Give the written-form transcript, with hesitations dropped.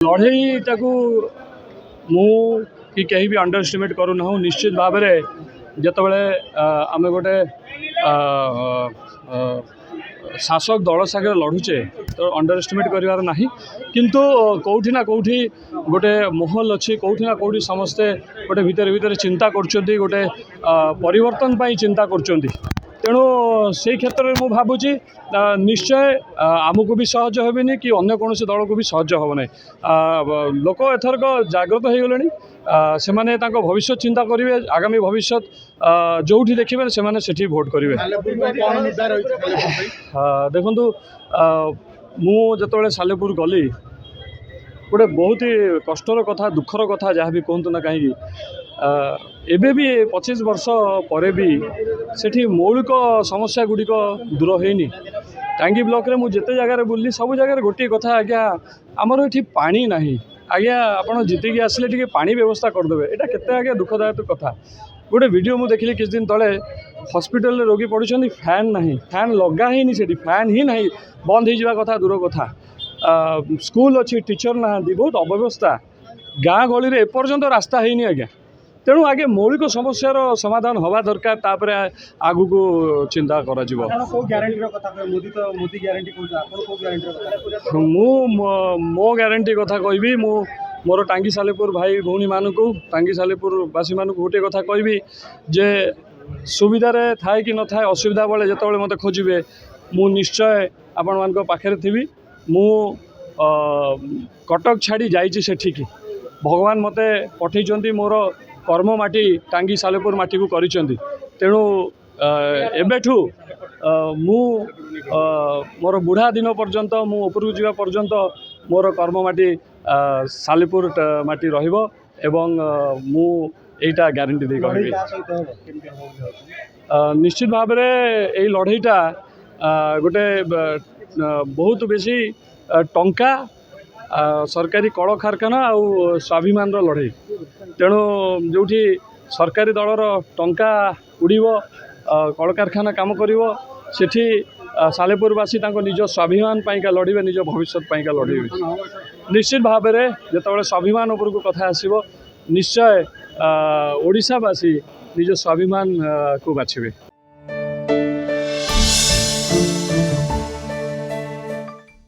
लड़ईटा को मु कि कहीं भी अंडर एस्टिमेट करूना निश्चित भाव में जिते आम गोटे शासक दल सागर लड़ुचे तो अंडर एस्टिमेट करार ना किंतु कौटी ना कौटी गोटे महल अच्छी कौटी ना कौटी समस्ते गोटे भितर भितर चिंता कर गोटे परिवर्तन पर चिंता कर तेणु से क्षेत्र में मुझे भावुची निश्चय आमको भी सहज हेनी कि अन्य कौन दल को भी सहज हम ना लोक एथरक जागृत हो गले से भविष्य चिंता करेंगे आगामी भविष्य जो देखिए से भोट करेंगे। देखु मुझे सालेपुर गली गोटे बहुत ही कष्टर कथा दुखर कथा जहाँ भी कहतु ना कहीं एबे भी 25 वर्ष पर भी सेठी मौलिक समस्या गुड़िक दूर होनी टांगी ब्लॉक रे मुझे जगह बुल्ली सब जगह गोटे कथा आज्ञा आमर ये पानी ना आज्ञा आपड़ जीतिकी आसिले टी पानी व्यवस्था करदे यहाँ केते आज्ञा दुखदायक कथा गोटे वीडियो मुझे देखिली किछ दिन तले हॉस्पिटल रोगी पड़ुछंती फैन ना फैन लगा ही से फैन ही ना बंद हो कथा दूर कथा स्कूल अच्छी टीचर ना बहुत अव्यवस्था गाँ गली में एपर्यंत रास्ता है आज्ञा तेणु आगे मौलिक समस्यार समाधान हवा दरकार तापर आगु को चिंता करा मो ग्यारंटी कथा कहबी मोर टांगी सालेपुर भाई भौणी मानू टांगी सालेपुरवासी मानू गोटे कथा कहबी जे सुविधा थाए कि न थाए असुविधा बेले जिते मत खोजे मु निश्चय आपण मान पाखे थी मु कटक छाड़ी जाइए सेठिकी भगवान मते पठे मोर कर्म माटी टांगी सालेपुर माटी को करिसेंती तेणु एबेठू मु मोर बुढ़ा दिन पर्यंत मु उपरकू जावा पर्यंत मोर कर्म माटी सालेपुर माटी रहिबो एवं मु एटा ग्यारंटी दे कहबी निश्चित भाव में यही लड़ईटा गोटे बहुत बेसी टंका सरकारी कल कारखाना आउ स्वाभिमान लड़ई तेणु जो सरकारी दलर टंका उड़ीब कल कारखाना काम करिवो सेठी सालेपुरवासी निज स्वाभिमान पाइका लड़े निज भविष्य पाइका लड़े निश्चित भाव में जिते स्वाभिमान उपर को कथा आसो निश्चय ओडिशावासी निज स्वाभिमान को बाछिबे।